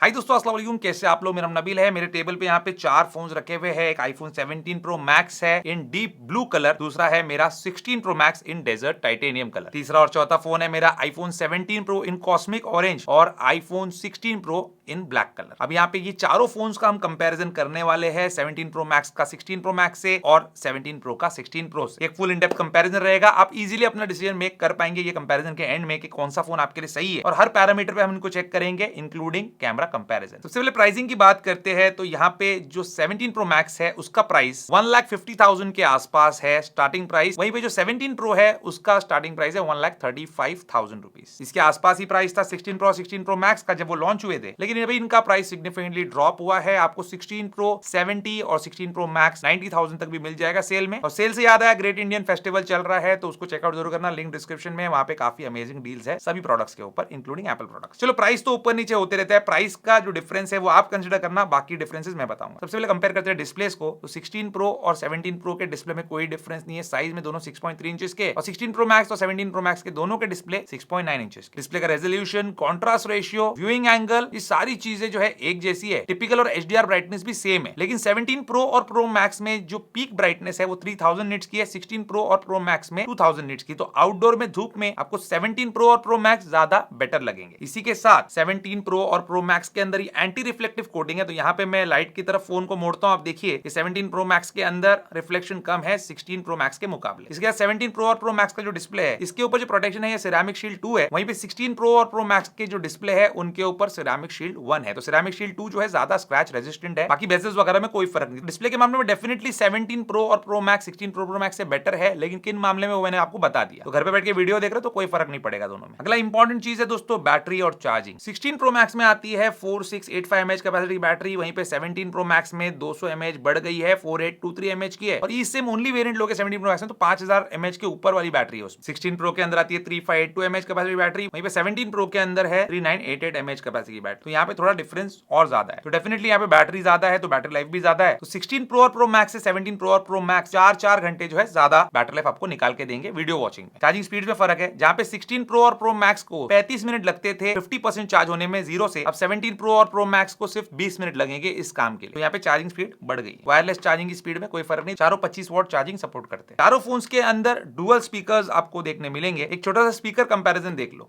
हाय दोस्तों, अस्सलाम वालेकुम। कैसे आप लोग? मेरा नाम नबील है। मेरे टेबल पे यहाँ पे 4 फोन्स रखे हुए हैं। एक आईफोन 17 प्रो मैक्स है इन डीप ब्लू कलर, दूसरा है मेरा 16 pro max in desert titanium colour, तीसरा और चौथा फोन है मेरा iPhone 17 pro in cosmic orange और iPhone 16 pro in black colour. अब यहाँ पे ये चारों फोन्स का हम कंपैरिजन करने वाले हैं, 17 प्रो मैक्स का 16 प्रो मैक्स से और 17 प्रो का 16 प्रो से। एक फुल इन डेप्थ कंपैरिजन रहेगा। आप इजीली अपना डिसीजन मेक कर पाएंगे ये कंपैरिजन के एंड में कि कौन सा फोन आपके लिए सही है, और हर पैरामीटर पे हम इनको चेक करेंगे इंक्लूडिंग कैमरा कंपैरिजन। सबसे पहले प्राइसिंग की बात करते हैं तो यहाँ पे जो 17 प्रो मैक्स है उसका प्राइस 1,50,000 के आसपास है स्टार्टिंग प्राइस। वहीं पे जो 17 प्रो है उसका स्टार्टिंग प्राइस है 1,35,000 रुपीज। इसके आसपास ही प्राइस था 16 प्रो मैक्स का जब वो लॉन्च हुए थे, लेकिन अभी इनका प्राइस सिग्निफिकेंटली ड्रॉप हुआ है। आपको 16 प्रो 70 और 16 प्रो मैक्स 90,000 तक भी मिल जाएगा सेल में। और सेल से याद आया, ग्रेट इंडियन फेस्टिवल चल रहा है तो उसको चेकआउट जरूर करना, लिंक डिस्क्रिप्शन में। वहां पे काफी अमेजिंग डील्स है सभी प्रोडक्ट्स के ऊपर इंक्लूडिंग एप्पल प्रोडक्ट्स। चलो, प्राइस तो ऊपर नीचे होते रहता है, प्राइस का जो डिफरेंस है वो आप कंसीडर करना, बाकी डिफरेंसेस मैं बताऊंगा। सबसे पहले कंपेयर करते हैं डिस्प्लेस को, तो 16 प्रो और 17 प्रो के डिस्प्ले में कोई डिफरेंस नहीं है। साइज में दोनों 6.3 इंचेस के, और 16 प्रो मैक्स और 17 प्रो मैक्स के दोनों के डिस्प्ले 6.9 इंचेस के। डिस्प्ले का resolution, contrast ratio, viewing angle, ये सारी चीजें जो है एक जैसी है। टिपिकल और एचडीआर ब्राइटनेस भी सेम है, लेकिन 17 प्रो और प्रो मैक्स में जो पीक ब्राइटनेस है वो 3000 निट्स की है, 16 प्रो और प्रो मैक्स में 2000 निट्स की। तो आउटडोर में धूप में आपको 17 प्रो और प्रो मैक्स ज्यादा बेटर लगेंगे। इसी के साथ 17 प्रो और प्रो मैक्स के अंदर ही एंटी रिफ्लेक्टिव कोटिंग है, तो यहाँ पे मैं लाइट की तरफ फोन को मोड़ता हूं, आप देखिए कि 17 प्रो मैक्स के अंदर रिफ्लेक्शन कम है 16 प्रो मैक्स के मुकाबले। इसके बाद 17 प्रो और प्रो मैक्स का जो डिस्प्ले है इसके ऊपर जो प्रोटेक्शन है ये सिरेमिक शील्ड 2 है, वहीं पे 16 प्रो और प्रो मैक्स के जो डिस्प्ले है उनके ऊपर सिरेमिक शील्ड 1 है। तो सिरेमिक शील्ड 2 जो है ज्यादा स्क्रैच रेजिस्टेंट है, बाकी बेजेस वगैरह में कोई फर्क नहीं। डिस्प्ले के मामले में डेफिनेटली 17 प्रो और प्रो मैक्स 16 प्रो मैक्स से बेटर है, लेकिन किन मामले में वो मैंने आपको बता दिया। तो घर पे बैठ के वीडियो देख रहे हो तो कोई फर्क नहीं पड़ेगा दोनों में। अगला इंपॉर्टेंट चीज है दोस्तों बैटरी और चार्जिंग। 16 प्रो मैक्स में आती है 4685 mAh कैपेसिटी बैटरी, वहीं पे 17 प्रो मैक्स में 200 mAh बढ़ गई है, 4823 mAh की है। और इससे ओनली वेरिएंट लोगे 17 प्रो मैक्स में तो 5000 mAh के ऊपर वाली बैटरी है उसमें। 16 प्रो के अंदर आती है 3582 mAh कैपेसिटी बैटरी, वहीं पे 17 प्रो के अंदर है 3988 mAh कैपेसिटी की बैटरी। तो यहाँ पे थोड़ा डिफरेंस और ज्यादा है, तो डेफिनेटली यहाँ पे बैटरी ज्यादा है तो बैटरी लाइफ भी ज्यादा है। तो 16 प्रो और प्रो मैक्स से 17 प्रो और प्रो मैक्स 4 घंटे जो है ज्यादा बैटरी लाइफ आपको निकाल के देंगे वीडियो वॉचिंग में। चार्जिंग स्पीड में फर्क है, जहाँ पे 16 प्रो और प्रो मैक्स को 35 मिनट लगते थे 50% चार्ज होने में जीरो से, अब 17 प्रो और प्रो मैक्स को सिर्फ 20 मिनट लगेंगे इस काम के लिए। तो यहाँ पे चार्जिंग स्पीड बढ़ गई। वायरलेस चार्जिंग की स्पीड में कोई फर्क नहीं, चारों 25 वॉट चार्जिंग सपोर्ट करते हैं। चारों फोन्स के अंदर डुअल स्पीकर्स आपको देखने मिलेंगे। एक छोटा सा स्पीकर कंपैरिजन देख लो।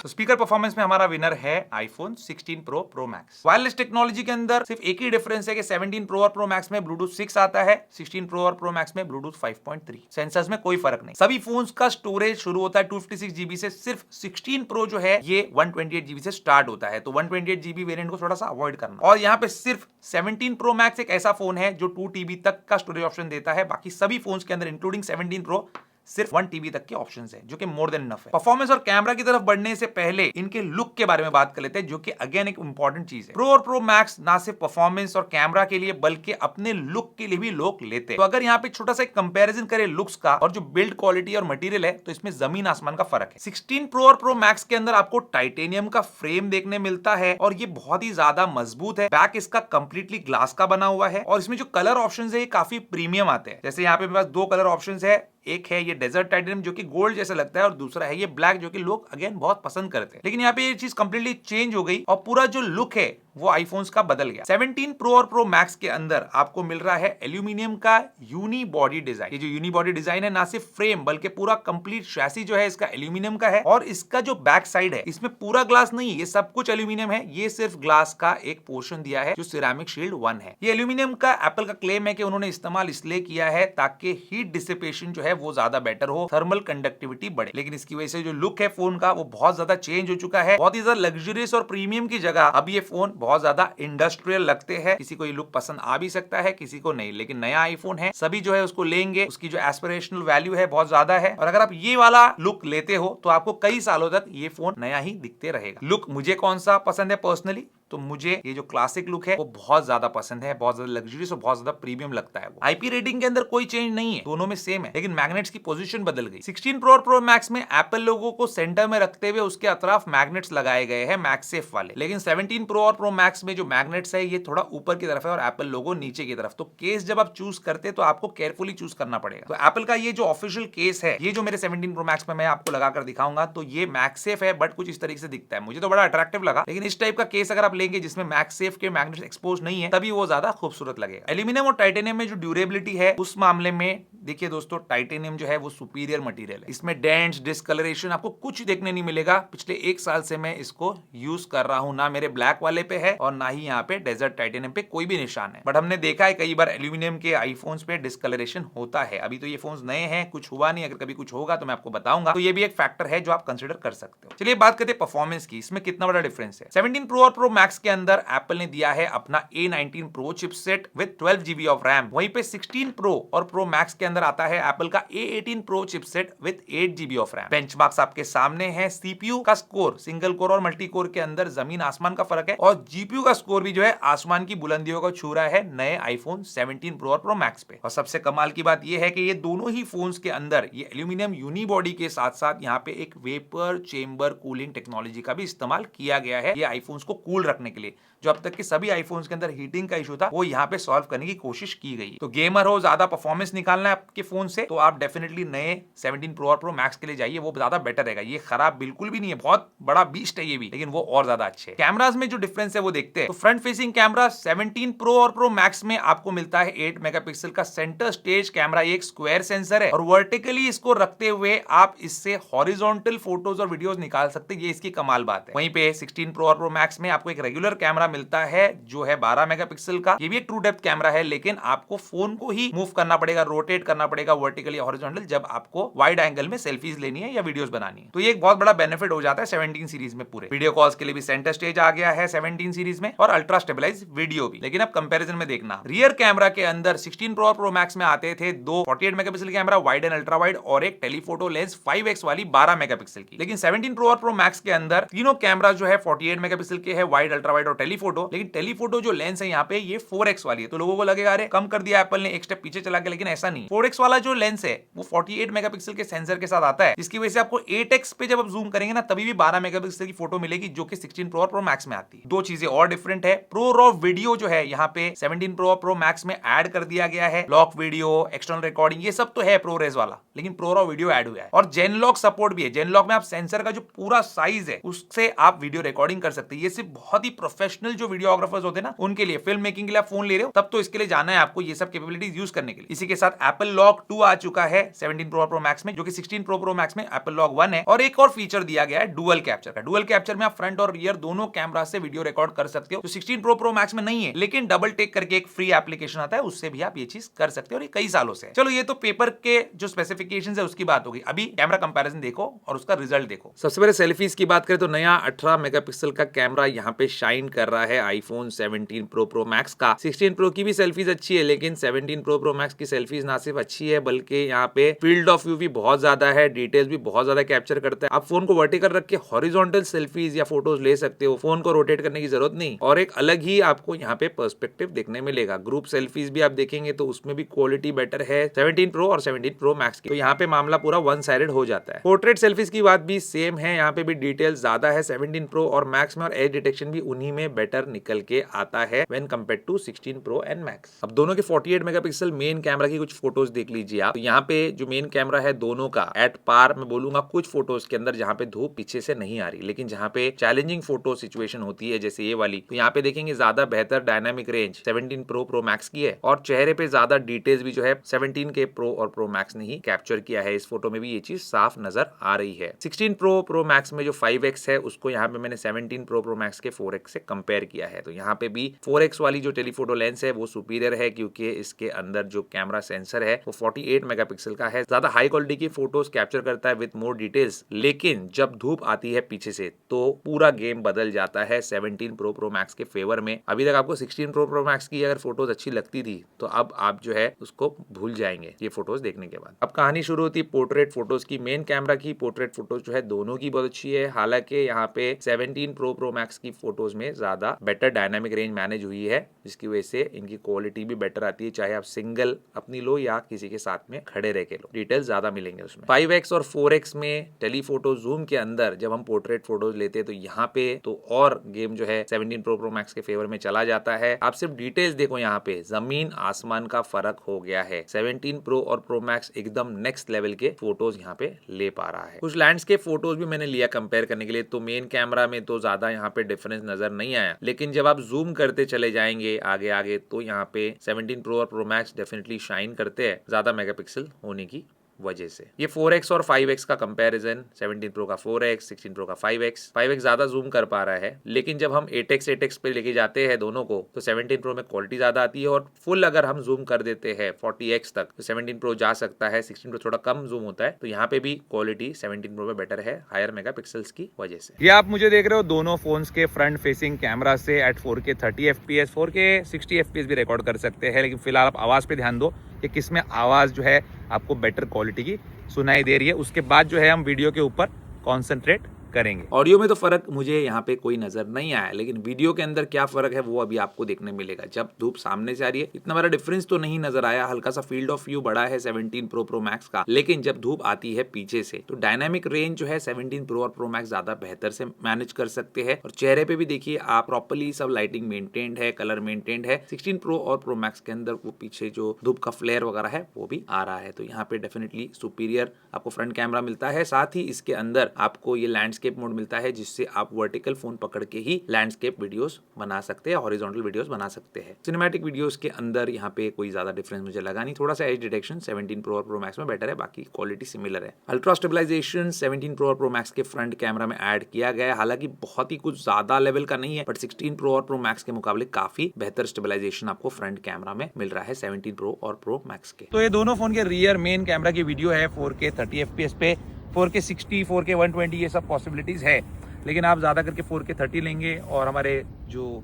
तो स्पीकर परफॉर्मेंस में हमारा विनर है iPhone 16 pro pro max. Wireless technology के अंदर सिर्फ एक ही डिफरेंस है कि 17 प्रो और प्रो मैक्स में ब्लूटूथ 6 आता है, 16 प्रो और प्रो मैक्स में ब्लूटूथ 5.3। सेंसर्स में कोई फर्क नहीं। सभी फोन्स का स्टोरेज शुरू होता है 256 GB से, सिर्फ 16 प्रो जो है ये 128 GB से स्टार्ट होता है, तो 128 GB वेरिएंट को थोड़ा सा अवॉइड करना। और यहाँ पे सिर्फ 17 प्रो मैक्स एक ऐसा फोन है जो 2 TB तक का स्टोरेज ऑप्शन देता है, बाकी सभी फोन्स के अंदर इंक्लूडिंग 17 प्रो सिर्फ 1 TB तक के ऑप्शंस हैं, जो कि मोर देन इनफ है। परफॉर्मेंस और कैमरा की तरफ बढ़ने से पहले इनके लुक के बारे में बात कर लेते हैं, जो कि अगेन एक इंपॉर्टेंट चीज है। प्रो और प्रो मैक्स ना सिर्फ परफॉर्मेंस और कैमरा के लिए बल्कि अपने लुक के लिए भी लोग लेते हैं। तो अगर यहाँ पे छोटा सा कंपैरिजन करें लुक्स का और जो बिल्ड क्वालिटी और मटेरियल है, तो इसमें जमीन आसमान का फर्क है। 16 प्रो और प्रो मैक्स के अंदर आपको टाइटेनियम का फ्रेम देखने मिलता है और ये बहुत ही ज्यादा मजबूत है। बैक इसका कंप्लीटली ग्लास का बना हुआ है, और इसमें जो कलर ऑप्शंस है ये काफी प्रीमियम आते हैं। जैसे यहाँ पे मेरे पास 2 कलर ऑप्शंस है, एक है ये डेजर्ट टाइटेनियम जो कि गोल्ड जैसा लगता है, और दूसरा है ये ब्लैक जो कि लोग अगेन बहुत पसंद करते हैं। लेकिन यहाँ पे ये चीज कंप्लीटली चेंज हो गई और पूरा जो लुक है वो आईफोन्स का बदल गया। 17 प्रो और प्रो मैक्स के अंदर आपको मिल रहा है एल्यूमिनियम का यूनी बॉडी डिजाइन। ये जो यूनी बॉडी डिजाइन है ना सिर्फ फ्रेम बल्कि पूरा कंप्लीट शैसी जो है इसका एल्यूमिनियम का है, और इसका जो बैक साइड है इसमें पूरा ग्लास नहीं, ये सब कुछ एल्यूमिनियम है। ये सिर्फ ग्लास का एक पोर्शन दिया है जो सिरेमिक शील्ड 1 है। ये एल्यूमिनियम का एप्पल का क्लेम है कि उन्होंने इस्तेमाल इसलिए किया है ताकि हीट डिसिपेशन जो है वो ज्यादा बेटर हो, थर्मल कंडक्टिविटी बढ़े। लेकिन इसकी वजह से जो लुक है फोन का वो बहुत ज्यादा चेंज हो चुका है। बहुत ही ज्यादा लग्जरियस और प्रीमियम की जगह अब ये फोन बहुत ज्यादा इंडस्ट्रियल लगते हैं। किसी को ये लुक पसंद आ भी सकता है, किसी को नहीं, लेकिन नया आईफोन है, सभी जो है उसको लेंगे। उसकी जो एस्पिरेशनल वैल्यू है बहुत ज्यादा है, और अगर आप ये वाला लुक लेते हो तो आपको कई सालों तक ये फोन नया ही दिखते रहेगा। लुक मुझे कौन सा पसंद है पर्सनली, तो मुझे ये जो क्लासिक लुक है वो बहुत ज्यादा पसंद है, बहुत ज्यादा लग्जरियस और बहुत ज्यादा प्रीमियम लगता है। वो आईपी रेटिंग के अंदर कोई चेंज नहीं है, दोनों में सेम है, लेकिन मैग्नेट्स की पोजीशन बदल गई। 16 प्रो और प्रो मैक्स में एप्पल लोगो को सेंटर में रखते हुए उसके अतराफ मैग्नेट्स लगाए गए हैं मैगसेफ वाले, लेकिन 17 प्रो और प्रो मैक्स में जो मैग्नेट्स है ये थोड़ा ऊपर की तरफ है और एप्पल लोगो नीचे की तरफ। तो केस जब आप चूज करते तो आपको केयरफुली चूज करना पड़ेगा। तो एप्पल का ये जो ऑफिशियल केस है, ये जो मेरे 17 प्रो मैक्स में मैं आपको लगाकर दिखाऊंगा, तो ये मैगसेफ है बट कुछ इस तरीके से दिखता है। मुझे तो बड़ा अट्रैक्टिव लगा, लेकिन इस टाइप का केस अगर आप लेंगे जिसमें मैगसेफ के मैग्नेट्स एक्सपोज नहीं है, तभी वो ज्यादा खूबसूरत लगेगा। एल्यूमिनियम और टाइटेनियम में जो ड्यूरेबिलिटी है उस मामले में देखिए दोस्तों, टाइटेनियम जो है वो सुपीरियर मटेरियल है। इसमें डेंट्स, डिस्कलरेशन आपको कुछ देखने नहीं मिलेगा। पिछले 1 साल से मैं इसको यूज कर रहा हूं, ना मेरे ब्लैक वाले पे है और ना ही यहाँ पे डेजर्ट टाइटेनियम पे कोई भी निशान है। बट हमने देखा है कई बार एल्यूमिनियम के आईफोन्स पे डिस्कलरेशन होता है। अभी तो ये फोन्स नए हैं, कुछ हुआ नहीं, अगर कभी कुछ होगा तो मैं आपको बताऊंगा। तो ये भी एक फैक्टर है जो आप कंसिडर कर सकते हो। चलिए बात करते हैं परफॉर्मेंस की, इसमें कितना बड़ा डिफरेंस है। 17 प्रो और प्रो मैक्स के अंदर एप्पल ने दिया है अपना A19 pro chipset with 12 GB of RAM. वहीं पे 16 प्रो और प्रो मैक्स के अंदर आता है एप्पल का A18 pro chipset with 8 GB of RAM. Benchmarks आपके सामने है। सीपीयू का स्कोर सिंगल कोर और मल्टी कोर के अंदर जमीन आसमान का फर्क है, और जीपीयू का स्कोर भी जो है आसमान की बुलंदियों को छू रहा है नए आईफोन 17 प्रो और प्रो मैक्स पे। और सबसे कमाल की बात यह है कि ये दोनों ही फोन्स के अंदर ये एल्यूमिनियम यूनिबॉडी के साथ साथ यहाँ पे एक वेपर चेंबर कूलिंग टेक्नोलॉजी का भी इस्तेमाल किया गया है, ये आईफोन्स को कूल रखने के लिए। जो अब तक के सभी आईफोन्स के अंदर हीटिंग का इशू था, वो यहाँ पे सॉल्व करने की कोशिश की गई। तो गेमर हो, ज्यादा परफॉर्मेंस निकालना है आपके फोन से, तो आप डेफिनेटली नए 17 प्रो और प्रो मैक्स के लिए जाइए, वो ज्यादा बेटर रहेगा। ये खराब बिल्कुल भी नहीं है, बहुत बड़ा बीस्ट है ये भी, लेकिन वो और ज्यादा अच्छे है। कैमरास में जो डिफरेंस है वो देखते हैं। तो फ्रंट फेसिंग कैमरा 17 प्रो और प्रो मैक्स में आपको मिलता है 8 मेगापिक्सल का सेंटर स्टेज कैमरा, एक स्क्वायर सेंसर है और वर्टिकली इसको रखते हुए आप इससे हॉरिजॉन्टल फोटोज और वीडियोस निकाल सकते हैं। ये इसकी कमाल बात है। वहीं पे 16 प्रो और प्रो मैक्स में आपको एक रेगुलर कैमरा मिलता है जो है 12 मेगापिक्सल का। ये भी एक ट्रू डेप्थ कैमरा है, लेकिन आपको फोन को ही मूव करना पड़ेगा, रोटेट करना पड़ेगा वर्टिकली हॉरिजॉन्टल, जब आपको वाइड एंगल में सेल्फीज लेनी है या वीडियोस बनानी है। तो ये एक बहुत बड़ा बेनिफिट हो जाता है 17 सीरीज में। पूरे वीडियो कॉल्स के लिए भी सेंटर स्टेज आ गया है 17 सीरीज में, और अल्ट्रा स्टेबलाइज वीडियो भी। लेकिन अब कंपैरिजन में देखना, रियर कैमरा के अंदर 16 प्रो और प्रो मैक्स में आते थे दो 48 megapixel camera wide and ultra wide और एक टेलीफोटो लेंस 5x वाली 12 मेगापिक्सल की। लेकिन 17 प्रो और प्रो मैक्स के अंदर तीनों कैमरा जो है 48 मेगापिक्सल के है, वाइड, अल्ट्रा वाइड और टेलीफोटो। लेकिन टेलीफोटो जो लेंस है यहाँ पे ये 4x वाली है। तो लोगों को लगेगा अरे कम कर दिया एप्पल ने, एक स्टेप पीछे चला गया, लेकिन ऐसा नहीं। 4x वाला जो लेंस है वो 48 मेगापिक्सल के सेंसर के साथ आता है, जिसकी वजह से आपको 8x पे जब आप जूम करेंगे ना, तभी भी 12 मेगापिक्सल की फोटो मिलेगी, जो कि 16 प्रो और प्रो मैक्स में आती है। दो चीजें और डिफरेंट है। प्रो रॉ वीडियो जो है यहाँ पे 17 प्रो और प्रो मैक्स में ऐड कर दिया गया है। लॉक वीडियो, एक्सटर्नल रिकॉर्डिंग, ये सब तो है प्रो रेज वाला, लेकिन प्रो रॉ वीडियो ऐड हुआ है। और जेनलॉक सपोर्ट भी है। जेनलॉक में आप सेंसर का जो पूरा साइज है उससे आप वीडियो रिकॉर्डिंग कर सकते हैं। ये सिर्फ बहुत ही प्रोफेशनल जो वीडियोग्राफर्स होते हैं ना, उनके लिए, फिल्म मेकिंग के लिए आप फोन ले रहे हो तब तो इसके लिए जाना है आपको ये सब कैपेबिलिटीज यूज करने के लिए। इसी के साथ एप्पल लॉक 2 आ चुका है 17 प्रो और प्रो मैक्स में, जो कि 16 प्रो प्रो मैक्स में एप्पल लॉक 1 है। और एक और फीचर दिया गया है डुअल कैप्चर का। डुअल कैप्चर में आप फ्रंट और रियर दोनों कैमरा से वीडियो रिकॉर्ड कर सकते हो, जो 16 प्रो प्रो मैक्स में नहीं है। लेकिन डबल टेक करके एक फ्री एप्लीकेशन आता है, उससे भी आप ये चीज कर सकते हो, और ये कई सालों से। चलो ये तो पेपर के जो स्पेसिफिकेशंस है उसकी बात होगी। अभी कैमरा कंपैरिजन देखो और उसका रिजल्ट देखो। सबसे पहले सेल्फीज की बात करें तो नया 18 मेगापिक्सल का कैमरा यहाँ पे शाइन कर रहा है आईफोन 17 प्रो प्रो मैक्स का। 16 प्रो की भी सेल्फीज अच्छी है, लेकिन 17 प्रो प्रो मैक्स की सेल्फीज ना सिर्फ अच्छी है बल्कि यहाँ पे फील्ड ऑफ व्यू भी बहुत ज्यादा है, डिटेल्स भी बहुत ज्यादा कैप्चर करता है। आप फोन को वर्टिकल रख के हॉरिजॉन्टल सेल्फीज या फोटोज ले सकते हो, फोन को रोटेट करने की जरूरत नहीं, और एक अलग ही आपको यहाँ पे पर्सपेक्टिव देखने मिलेगा। ग्रुप सेल्फीज भी आप देखेंगे तो उसमें भी क्वालिटी बेटर है 17 प्रो और 17 प्रो मैक्स की। तो यहाँ पे मामला पूरा वन साइडेड हो जाता है। पोर्ट्रेट सेल्फीज की बात भी सेम है, यहाँ पे भी डिटेल्स ज्यादा है 17 प्रो और मैक्स में, और एज डिटेक्शन भी उन्हीं में बेटर निकल के आता है when compared to 16 pro and max. अब दोनों के 48 मेगापिक्सल मेन कैमरा की कुछ फोटोज देख लीजिए आप। तो यहाँ पे जो मेन कैमरा है दोनों का एट पार मैं बोलूंगा कुछ फोटोज के अंदर, जहाँ पे धूप पीछे से नहीं आ रही, लेकिन जहाँ पे चैलेंजिंग फोटो सिचुएशन होती है जैसे ये वाली, तो यहाँ पे देखेंगे ज्यादा बेहतर dynamic range 17 pro pro max की है, और चेहरे पे ज्यादा डिटेल्स भी जो है 17 के प्रो और प्रो मैक्स ने ही कैप्चर किया है। इस फोटो में भी ये चीज साफ नजर आ रही है। 16 प्रो प्रो मैक्स में जो 5x है उसको यहाँ पे मैंने 17 प्रो प्रो मैक्स के 4x से कंपेयर किया है। तो यहाँ पे भी 4x वाली जो टेलीफोटो लेंस है वो सुपीरियर है, क्योंकि इसके अंदर जो कैमरा सेंसर है वो 48 मेगापिक्सल का है, ज्यादा हाई क्वालिटी की फोटोज कैप्चर करता है विद मोर डिटेल्स। लेकिन जब धूप आती है पीछे से तो पूरा गेम बदल जाता है 17 प्रो मैक्स के फेवर में। अभी तक आपको 16 प्रो मैक्स की अगर फोटोज अच्छी लगती थी तो अब आप जो है उसको भूल जाएंगे ये फोटोज देखने के बाद। अब कहानी शुरू होती है पोर्ट्रेट फोटोज की। मेन कैमरा की पोर्ट्रेट फोटोज जो है दोनों की बहुत अच्छी है। हालांकि यहाँ पे 17 प्रो मैक्स की फोटोज में ज्यादा बेटर डायनामिक रेंज मैनेज हुई है, जिसकी वजह से इनकी क्वालिटी भी बेटर आती है, चाहे आप सिंगल अपनी लो या किसी के साथ में खड़े रह के लो, डिटेल्स ज्यादा मिलेंगे उसमें। 5x और 4x में टेलीफोटो जूम के अंदर जब हम पोर्ट्रेट फोटोज लेते हैं तो यहाँ पे तो और गेम जो है 17 प्रो मैक्स के फेवर में चला जाता है। आप सिर्फ डिटेल्स देखो, यहाँ पे जमीन आसमान का फर्क हो गया है। 17 प्रो और प्रो मैक्स एकदम नेक्स्ट लेवल के फोटोज यहाँ पे ले पा रहा है। कुछ लैंडस्केप फोटोज भी मैंने लिया कंपेयर करने के लिए, तो मेन कैमरा में तो ज्यादा यहाँ पे डिफरेंस नजर नहीं आया, लेकिन जब आप जूम करते चले जाएंगे आगे आगे तो यहाँ पे 17 प्रो और प्रो मैक्स डेफिनेटली शाइन करते हैं ज्यादा मेगापिक्सल होने की वजह से। ये 4x और 5x का कंपैरिजन, 17 प्रो का 4x, 16 प्रो का 5x ज्यादा जूम कर पा रहा है, लेकिन जब हम 8x पे लेके जाते हैं दोनों को तो 17 प्रो में क्वालिटी ज्यादा आती है, और फुल अगर हम जूम कर देते हैं 40x तक तो 17 प्रो जा सकता है। 16 प्रो थोड़ा कम जूम होता है, तो यहाँ पे भी क्वालिटी 17 प्रो में बेटर है हायर मेगापिक्सल्स की वजह से। ये आप मुझे देख रहे हो दोनों फोन्स के फ्रंट फेसिंग कैमरा से at 4K 30 FPS, 4K 60 FPS भी रिकॉर्ड कर सकते हैं, लेकिन फिलहाल आप आवाज पे ध्यान दो कि किसमें आवाज जो है आपको बेटर क्वालिटी की सुनाई दे रही है। उसके बाद जो है हम वीडियो के ऊपर कॉन्सेंट्रेट करेंगे। ऑडियो में तो फर्क मुझे यहाँ पे कोई नजर नहीं आया, लेकिन वीडियो के अंदर क्या फर्क है वो अभी आपको देखने मिलेगा। जब धूप सामने से आ रही है इतना बड़ा डिफरेंस तो नहीं नजर आया, हल्का सा फील्ड ऑफ व्यू बड़ा है 17 प्रो मैक्स का, लेकिन जब धूप आती है पीछे से तो डायनामिक रेंज जो है 17 प्रो और प्रो मैक्स ज्यादा बेहतर से मैनेज कर सकते हैं। और चेहरे पे भी देखिए आप प्रॉपर्ली सब लाइटिंग मेंटेन्ड है, कलर मेंटेन्ड है। 16 प्रो और प्रो मैक्स के अंदर वो पीछे जो धूप का फ्लेयर वगैरह है वो भी आ रहा है, तो यहाँ पे डेफिनेटली सुपीरियर आपको फ्रंट कैमरा मिलता है। साथ ही इसके अंदर आपको ये लैंडस्केप मोड मिलता है, जिससे आप वर्टिकल फोन पकड़ के ही लैंडस्केप वीडियोस बना सकते हैं, हॉरिजॉन्टल वीडियोस बना सकते हैं। सिनेमैटिक वीडियोस के अंदर यहाँ पे कोई ज्यादा डिफरेंस मुझे लगा नहीं, थोड़ा सा एज डिटेक्शन 17 प्रो और प्रो मैक्स में बेटर है, बाकी क्वालिटी सिमिलर है। अल्ट्रा स्टेबलाइजेशन 17 प्रो और प्रो मैक्स के फ्रंट कैमरा में ऐड किया गया है, हालांकि बहुत ही कुछ ज्यादा लेवल का नहीं है, बट 16 प्रो और प्रो मैक्स के मुकाबले काफी बेहतर स्टेबलाइजेशन आपको फ्रंट कैमरा में मिल रहा है 17 प्रो और प्रो मैक्स के। तो ये दोनों फोन के रियर मेन कैमरा की वीडियो है 4K 30 FPS पे, 4K 60, 4K 120 ये सब पॉसिबिलिटीज है, लेकिन आप ज़्यादा करके 4K 30 लेंगे और हमारे जो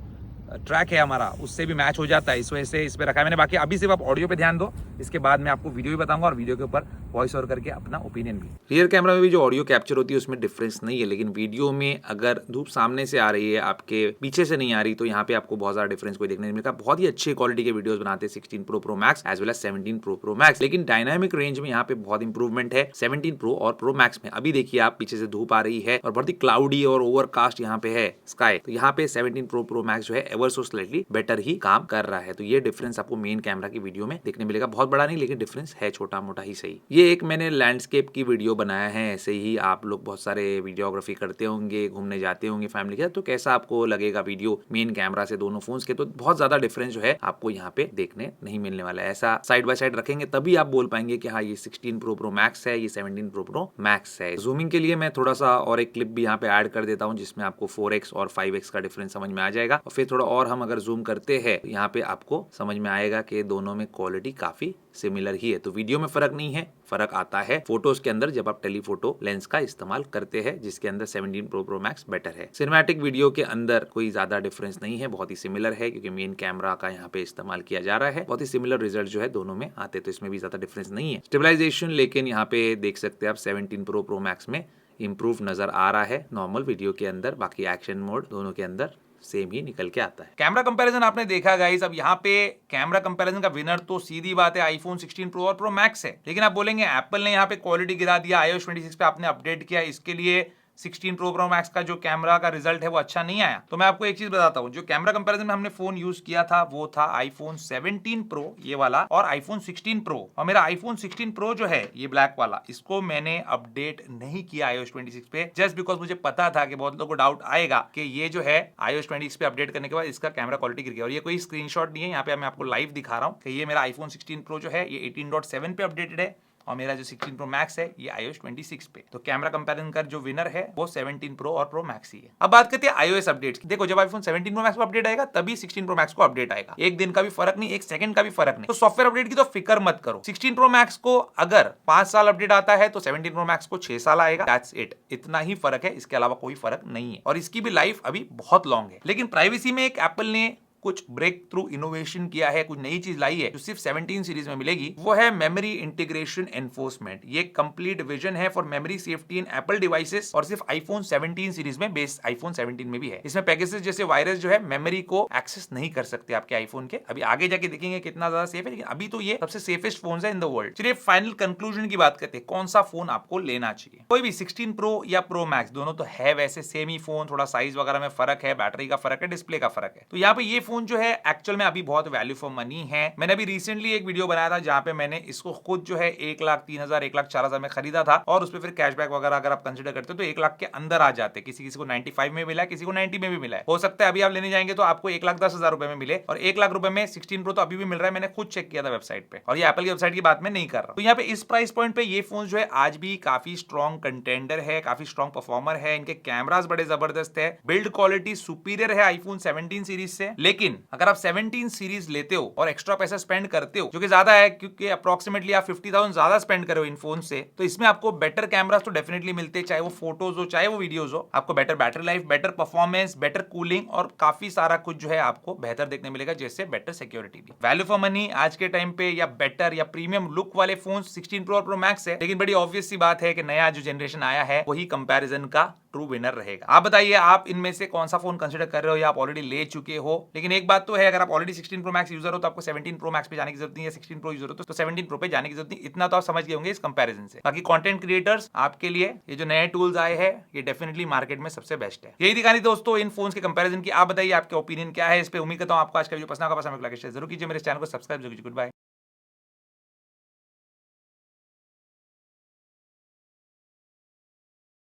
ट्रैक है हमारा उससे भी मैच हो जाता है, इस वजह से इस पे रखा है मैंने। बाकी अभी सिर्फ आप ऑडियो पे ध्यान दो, इसके बाद मैं आपको वीडियो भी बताऊंगा और वीडियो के ऊपर वॉइस ओवर करके अपना ओपिनियन भी। रियर कैमरा में भी जो ऑडियो कैप्चर होती है उसमें डिफरेंस नहीं है, लेकिन वीडियो में अगर धूप सामने से आ रही है आपके पीछे से नहीं आ रही तो यहाँ पे आपको बहुत ज्यादा डिफरेंस कोई देखने नहीं मिलेगा। बहुत ही अच्छी क्वालिटी के वीडियोस बनाते हैं 16 pro max as well as 17 pro max, लेकिन डायनामिक रेंज में यहाँ पे बहुत इंप्रूवमेंट है 17 प्रो और प्रो मैक्स में। अभी देखिए आप पीछे से धूप आ रही है और बहुत ही क्लाउडी और ओवरकास्ट यहाँ पे है स्काई, तो यहाँ पे 17 प्रो मैक्स जो है एवर सो स्लाइटली बेटर ही काम कर रहा है। तो ये डिफरेंस आपको मेन कैमरा की वीडियो में देखने मिलेगा, बहुत बड़ा नहीं लेकिन डिफरेंस है, छोटा मोटा ही सही। ये एक मैंने लैंडस्केप की वीडियो बनाया है, ऐसे ही आप लोग बहुत सारे वीडियोग्राफी करते होंगे, घूमने जाते होंगे फैमिली के साथ, तो कैसा आपको लगेगा वीडियो मेन कैमरा से दोनों फोन्स के, तो बहुत ज्यादा डिफरेंस जो है आपको यहाँ पे देखने नहीं मिलने वाला है। ऐसा साइड बाय साइड रखेंगे तभी आप बोल पाएंगे कि हाँ ये 16 प्रो मैक्स है, ये 17 प्रो मैक्स है। जूमिंग के लिए मैं थोड़ा सा और एक क्लिप भी यहाँ पे ऐड कर देता हूँ जिसमें आपको 4x और 5x का डिफरेंस समझ में आ जाएगा, और फिर थोड़ा और हम अगर जूम करते हैं यहाँ पे आपको समझ में आएगा कि दोनों में क्वालिटी काफी सिमिलर ही है। तो वीडियो में फर्क नहीं है, फर्क आता है फोटोज के अंदर जब आप टेलीफोटो लेंस का इस्तेमाल करते हैं, जिसके अंदर 17 प्रो मैक्स बेटर है। सिनेमैटिक वीडियो के अंदर कोई ज्यादा डिफरेंस नहीं है, बहुत ही सिमिलर है क्योंकि मेन कैमरा का यहाँ पे इस्तेमाल किया जा रहा है, बहुत ही सिमिलर रिजल्ट जो है दोनों में आते, तो इसमें भी ज्यादा डिफरेंस नहीं है। स्टेबलाइजेशन लेकिन यहाँ पे देख सकते हैं आप 17 प्रो मैक्स में इंप्रूव नजर आ रहा है नॉर्मल वीडियो के अंदर, बाकी एक्शन मोड दोनों के अंदर सेम ही निकल के आता है। कैमरा कंपैरिजन आपने देखा गाइस, अब यहाँ पे कैमरा कंपैरिजन का विनर तो सीधी बात है आईफोन 16 प्रो और प्रो मैक्स है, लेकिन आप बोलेंगे एप्पल ने यहाँ पे क्वालिटी गिरा दिया, iOS 26 पे आपने अपडेट किया, इसके लिए 16 प्रो मैक्स का जो कैमरा का रिजल्ट है वो अच्छा नहीं आया। तो मैं आपको एक चीज बताता हूँ, जो कैमरा कंपैरिजन में हमने फोन यूज किया था वो था आईफोन 17 प्रो ये वाला और आईफोन 16 प्रो, और मेरा आईफोन 16 प्रो जो है ये ब्लैक वाला, इसको मैंने अपडेट नहीं किया iOS 26 पे, जस्ट बिकॉज मुझे पता था कि बहुत लोगों को डाउट आएगा कि ये जो है iOS 26 पे अपडेट करने के बाद इसका कैमरा क्वालिटी गिर गया। और ये कोई स्क्रीनशॉट नहीं है, यहाँ पे मैं आपको लाइव दिखा रहा हूँ कि ये मेरा आईफोन 16 प्रो जो है ये 18.7 पे अपडेटेड है और मेरा जो 16 प्रो मैक्स है ये iOS 26 पे। तो कैमरा कंपैरिजन का जो विनर है वो 17 प्रो और प्रो मैक्स ही है। अब बात करते हैं iOS अपडेट्स की। देखो जब आईफोन 17 प्रो मैक्स को अपडेट आएगा तभी 16 प्रो मैक्स को अपडेट आएगा। एक दिन का भी फर्क नहीं, एक सेकंड का भी फर्क नहीं। तो सॉफ्टवेयर अपडेट की तो फिक्र मत करो। 16 प्रो मैक्स को अगर 5 साल अपडेट आता है तो 17 प्रो मैक्स को 6 साल आएगा। दैट्स इट, इतना ही फर्क है, इसके अलावा कोई फर्क नहीं है। और इसकी भी लाइफ अभी बहुत लॉन्ग है। लेकिन प्राइवेसी में एक एप्पल ने कुछ ब्रेक थ्रू इनोवेशन किया है, कुछ नई चीज लाई है जो सिर्फ 17 सीरीज में मिलेगी। वो है मेमोरी इंटीग्रेशन एनफोर्समेंट। ये कंप्लीट विजन है for memory safety in Apple devices और सिर्फ आईफोन 17 सीरीज में, बेस आईफोन 17 में भी है। इसमें पेगासस जैसे वायरस जो है मेमोरी को एक्सेस नहीं कर सकते आपके आईफोन के। अभी आगे जाके देखेंगे कितना ज्यादा सेफ है, लेकिन अभी तो ये सबसे सेफेस्ट फोन है इन द वर्ल्ड। चलिए फाइनल कंक्लूजन की बात करते हैं, कौन सा फोन आपको लेना चाहिए। कोई भी 16 प्रो या प्रो मैक्स, दोनों तो है वैसे सेम ही फोन, थोड़ा साइज वगैरह में फर्क है, बैटरी का फर्क है, डिस्प्ले का फर्क है। तो यहाँ पे ये फोन जो है एक्चुअल में अभी बहुत वैल्यू फॉर मनी है। मैंने अभी रिसेंटली एक वीडियो बनाया था जहां पे मैंने इसको खुद जो है 1,03,000 1,04,000 में खरीदा था और उस पर फिर कैशबैक वगैरह अगर आप कंसिडर करते हो तो 1 लाख के अंदर आ जाते। किसी किसी को 95 में मिला है, किसी को 90 में भी मिला है। हो सकता है अभी आप लेने जाएंगे तो आपको 1,10,000 रुपए में मिले, और 1 लाख रुपए में 16 प्रो तो अभी भी मिल रहा है। मैंने खुद चेक किया था वेबसाइट पे, और ये एप्पल की वेबसाइट की बात मैं नहीं कर रहा। तो यहाँ पे इस प्राइस पॉइंट पे ये फोन जो है आज भी काफी स्ट्रॉन्ग कंटेंडर है, काफी स्ट्रॉन्ग परफॉर्मर है। इनके कैमरास बड़े जबरदस्त है, बिल्ड क्वालिटी सुपीरियर है आईफोन 17 सीरीज से। लेकिन अगर आप 17 सीरीज लेते हो और एक्स्ट्रा पैसा स्पेंड करते हो, जो कि ज्यादा है क्योंकि अप्रोक्सीमेटली आप 50,000 ज्यादा स्पेंड करो इन फोन से, तो इसमें आपको बेटर कैमरास तो डेफिनेटली मिलते हैं, चाहे वो फोटोज हो चाहे वो वीडियोज हो। आपको better battery life, better performance, better cooling और काफी सारा कुछ जो है आपको बेहतर देखने मिलेगा, जैसे बेटर सिक्योरिटी भी। वैल्यू फॉर मनी आज के टाइम पे या बेटर या प्रीमियम लुक वाले फोन 16 प्रो और प्रो मैक्स है। लेकिन बड़ी ऑब्वियस सी बात है कि नया जो जनरेशन आया है वही कंपैरिजन का ट्रू विनर रहेगा। आप बताइए आप इनमें से कौन सा फोन कंसीडर कर रहे हो या आप ऑलरेडी ले चुके हो। लेकिन एक बात तो है, अगर आप ऑलरेडी 16 प्रो मैक्स यूजर हो तो आपको 17 प्रो मैक्स पे जाने की जरूरत नहीं है, 16 प्रो यूजर हो तो 17 प्रो पे जाने की जरूरत नहीं। इतना तो आप समझ गए होंगे इस कंपैरिजन से। बाकी कंटेंट क्रिएटर्स आपके लिए ये जो नए टूल्स आए हैं ये डेफिनेटली मार्केट में सबसे बेस्ट है। यही दिखानी दोस्तों इन फोन्स के कंपैरिजन की। आप बताइए आपके ओपिनियन क्या है इस पे। उम्मीद करता हूं आपको आज का वीडियो पसंद आएगा। जरूर कीजिए, मेरे चैनल को सब्सक्राइब जरूर कीजिए। Good bye.